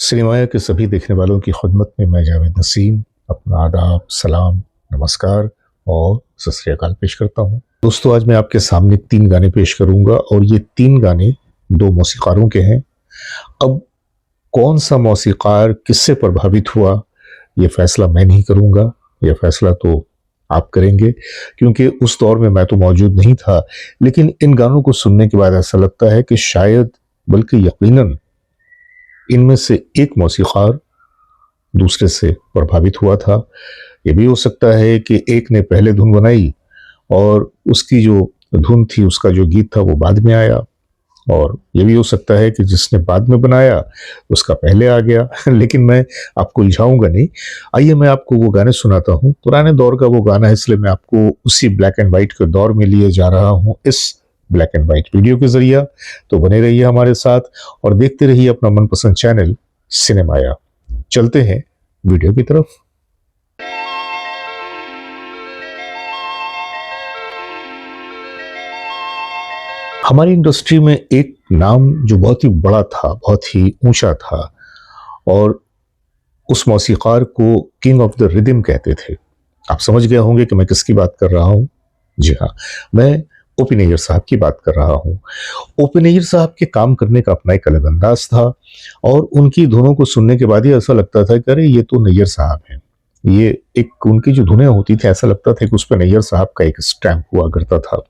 सिनेमाया के सभी देखने वालों की खिदमत में मैं जावेद नसीम अपना आदाब, सलाम, नमस्कार और सत श्री अकाल पेश करता हूँ। दोस्तों, आज मैं आपके सामने 3 गाने पेश करूंगा और ये 3 गाने 2 मौसीकारों के हैं। अब कौन सा मौसीकार किससे प्रभावित हुआ, ये फैसला मैं नहीं करूंगा, यह फैसला तो आप करेंगे, क्योंकि उस दौर में मैं तो मौजूद नहीं था। लेकिन इन गानों को सुनने के बाद ऐसा लगता है कि शायद, बल्कि यकीनन, इनमें से एक मौसीकार दूसरे से प्रभावित हुआ था। ये भी हो सकता है कि एक ने पहले धुन बनाई और उसकी जो धुन थी, उसका जो गीत था, वो बाद में आया। और ये भी हो सकता है कि जिसने बाद में बनाया उसका पहले आ गया। लेकिन मैं आपको उलझाऊंगा नहीं। आइए मैं आपको वो गाने सुनाता हूँ। पुराने दौर का वो गाना है, इसलिए मैं आपको उसी ब्लैक एंड व्हाइट के दौर में लिए जा रहा हूँ इस ब्लैक एंड व्हाइट वीडियो के जरिए। तो बने रहिए हमारे साथ और देखते रहिए अपना मनपसंद चैनल सिनेमाया। चलते हैं वीडियो की तरफ। हमारी इंडस्ट्री में एक नाम जो बहुत ही बड़ा था, बहुत ही ऊंचा था, और उस मौसीकार को किंग ऑफ द रिदम कहते थे। आप समझ गए होंगे कि मैं किसकी बात कर रहा हूं। जी हाँ, मैं ओपी नैयर साहब की बात कर रहा हूं। ओपी नैयर साहब के काम करने का अपना एक अलग अंदाज था और उनकी धुनों को सुनने के बाद ही ऐसा लगता था कि अरे ये तो नैयर साहब हैं। ये एक उनकी जो धुनें होती थी, ऐसा लगता था कि उस पर नैयर साहब का एक स्टैंप हुआ करता था।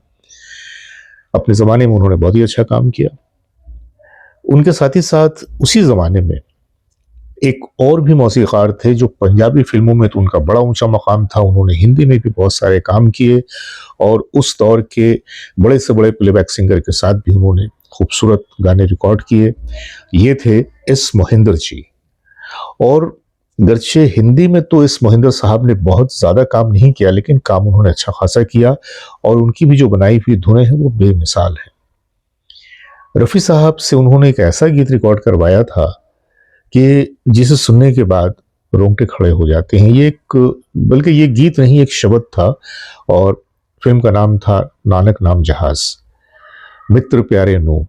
अपने ज़माने में उन्होंने बहुत ही अच्छा काम किया। उनके साथ ही साथ उसी ज़माने में एक और भी मौसीकार थे जो पंजाबी फिल्मों में तो उनका बड़ा ऊंचा मकाम था। उन्होंने हिंदी में भी बहुत सारे काम किए और उस दौर के बड़े से बड़े प्लेबैक सिंगर के साथ भी उन्होंने खूबसूरत गाने रिकॉर्ड किए। ये थे एस मोहिंदर जी। और गर्चे हिंदी में तो एस मोहिंदर साहब ने बहुत ज़्यादा काम नहीं किया, लेकिन काम उन्होंने अच्छा खासा किया और उनकी भी जो बनाई हुई धुनें हैं वो बेमिसाल हैं। रफ़ी साहब से उन्होंने एक ऐसा गीत रिकॉर्ड करवाया था कि जिसे सुनने के बाद रोंगटे खड़े हो जाते हैं। ये एक, बल्कि ये गीत नहीं, एक शब्द था और फिल्म का नाम था नानक नाम जहाज। मित्र प्यारे नो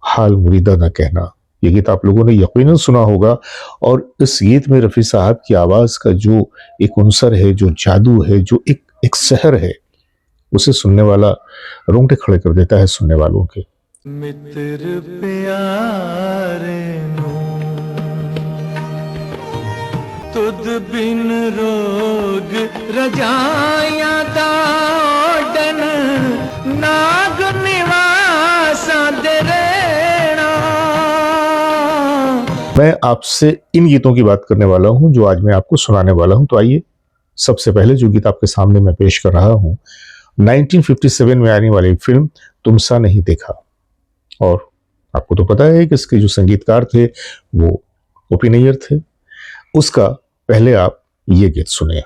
हाल मुरीदा न कहना। ये गीत आप लोगों ने यकीनन सुना होगा। और इस गीत में रफ़ी साहब की आवाज़ का जो एक उनसर है, जो जादू है, जो एक सहर है, उसे सुनने वाला रोंगटे खड़े कर देता है सुनने वालों के। मित्र प्यारे नो तुद बिन रोग रजाया दाडन नाग निवासा दरेणा। मैं आपसे इन गीतों की बात करने वाला हूं जो आज मैं आपको सुनाने वाला हूं। तो आइए, सबसे पहले जो गीत आपके सामने मैं पेश कर रहा हूं, 1957 में आने वाली फिल्म तुमसा नहीं देखा। और आपको तो पता है कि इसके जो संगीतकार थे वो ओपी नैयर थे। उसका पहले आप ये गीत सुने।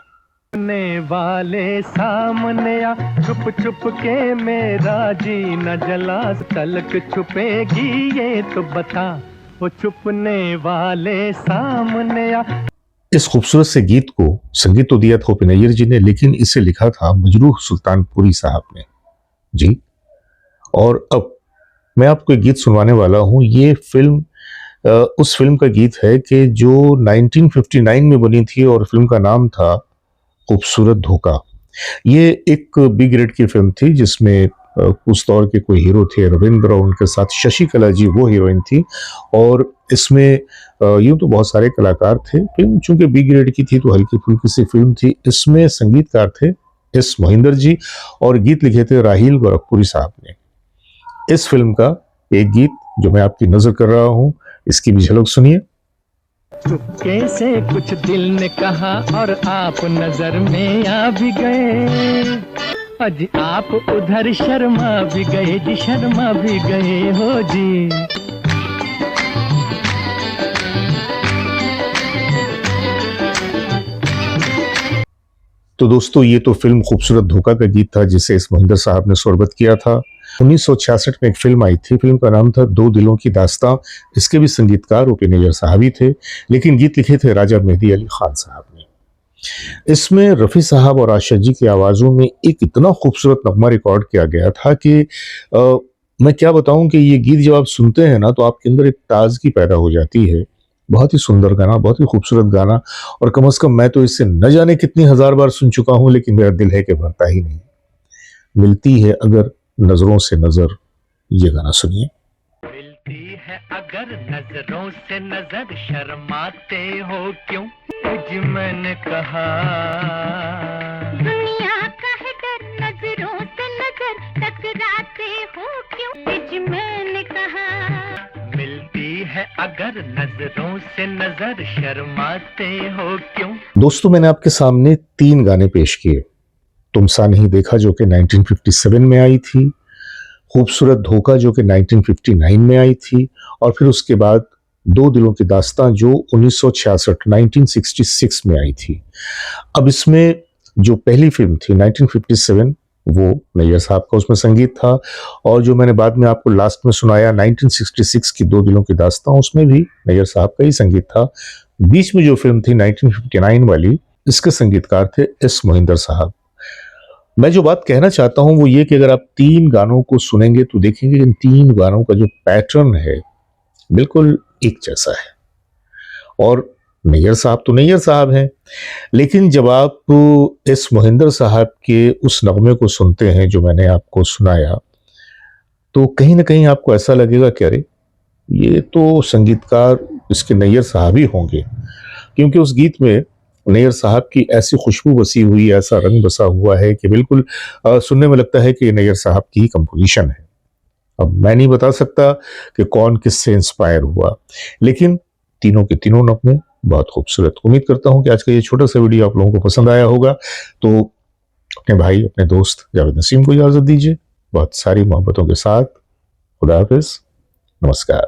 ने वाले सामने आ छुप छुप के मेरा जी न जला तलक छुपेगी ये तो बता वो छुपने वाले सामने आ। इस खूबसूरत से गीत को संगीत तो दिया था ओपी नैयर जी ने, लेकिन इसे लिखा था मजरूह सुल्तानपुरी साहब ने जी। और अब मैं आपको एक गीत सुनवाने वाला हूं। ये फिल्म उस फिल्म का गीत है कि जो 1959 में बनी थी और फिल्म का नाम था खूबसूरत धोखा। ये एक बी ग्रेड की फिल्म थी जिसमें उस दौर के कोई हीरो थे रविंद्र और उनके साथ शशि कला जी वो हीरोइन थी। और इसमें यूं तो बहुत सारे कलाकार थे। फिल्म चूंकि बी ग्रेड की थी तो हल्की फुल्की सी फिल्म थी। इसमें संगीतकार थे एस मोहिंदर जी और गीत लिखे थे राहील गोरखपुरी साहब ने। इस फिल्म का एक गीत जो मैं आपकी नजर कर रहा हूं, इसकी भी झलक सुनिए। चुपके से कुछ दिल ने कहा और आप नजर में आ भी गए। अजी आप उधर शर्मा भी गए जी, शर्मा भी गए हो जी। तो दोस्तों, ये तो फिल्म खूबसूरत धोखा का गीत था जिसे इस मोहिंदर साहब ने स्वरबद्ध किया था। 1966 में एक फिल्म आई थी, फिल्म का नाम था दो दिलों की दास्तां। इसके भी संगीतकार ओपी नैयर साहब ही थे, लेकिन गीत लिखे थे राजा मेहदी अली खान साहब ने। इसमें रफ़ी साहब और आशा जी की आवाज़ों में एक इतना खूबसूरत नगमा रिकॉर्ड किया गया था कि मैं क्या बताऊं कि ये गीत जब आप सुनते हैं ना तो आपके अंदर एक ताजगी पैदा हो जाती है। बहुत ही सुंदर गाना, बहुत ही खूबसूरत गाना, और कम से कम मैं तो इसे न जाने कितनी हजार बार सुन चुका हूं, लेकिन मेरा दिल है कि भरता ही नहीं। मिलती है अगर नजरों से नजर, ये गाना सुनिए। मिलती है अगर नजरों से नजर, शर्माते हो क्यों? तुझ मैंने कहा दुनिया का है डर, नजरों से नजर टकराते हो क्यों? तुझ मैंने कहा। मिलती है अगर नजरों से नजर, शर्माते हो क्यों? दोस्तों, मैंने आपके सामने 3 गाने पेश किए। तुम सा नहीं देखा जो कि 1957 में आई थी, खूबसूरत धोखा जो कि 1959 में आई थी, और फिर उसके बाद दो दिलों की दास्तां जो 1966 में आई थी। अब इसमें जो पहली फिल्म थी 1957, वो नैयर साहब का उसमें संगीत था, और जो मैंने बाद में आपको लास्ट में सुनाया 1966 की दो दिलों की दास्तां, उसमें भी नैयर साहब का ही संगीत था। बीच में जो फिल्म थी 1959 वाली, इसके संगीतकार थे एस मोहिंदर साहब। मैं जो बात कहना चाहता हूं वो ये कि अगर आप 3 गानों को सुनेंगे तो देखेंगे इन 3 गानों का जो पैटर्न है बिल्कुल एक जैसा है। और नैयर साहब तो नैयर साहब हैं, लेकिन जब आप एस मोहिंदर साहब के उस नगमे को सुनते हैं जो मैंने आपको सुनाया, तो कहीं ना कहीं आपको ऐसा लगेगा कि अरे ये तो संगीतकार इसके नैयर साहब ही होंगे, क्योंकि उस गीत में नैयर साहब की ऐसी खुशबू बसी हुई, ऐसा रंग बसा हुआ है कि बिल्कुल सुनने में लगता है कि ये नैयर साहब की ही कंपोजिशन है। अब मैं नहीं बता सकता कि कौन किससे इंस्पायर हुआ, लेकिन तीनों के तीनों नगमे बहुत खूबसूरत। उम्मीद करता हूं कि आज का ये छोटा सा वीडियो आप लोगों को पसंद आया होगा। तो अपने भाई, अपने दोस्त जावेद नसीम को इजाजत दीजिए, बहुत सारी मोहब्बतों के साथ। खुदा हाफिज, नमस्कार।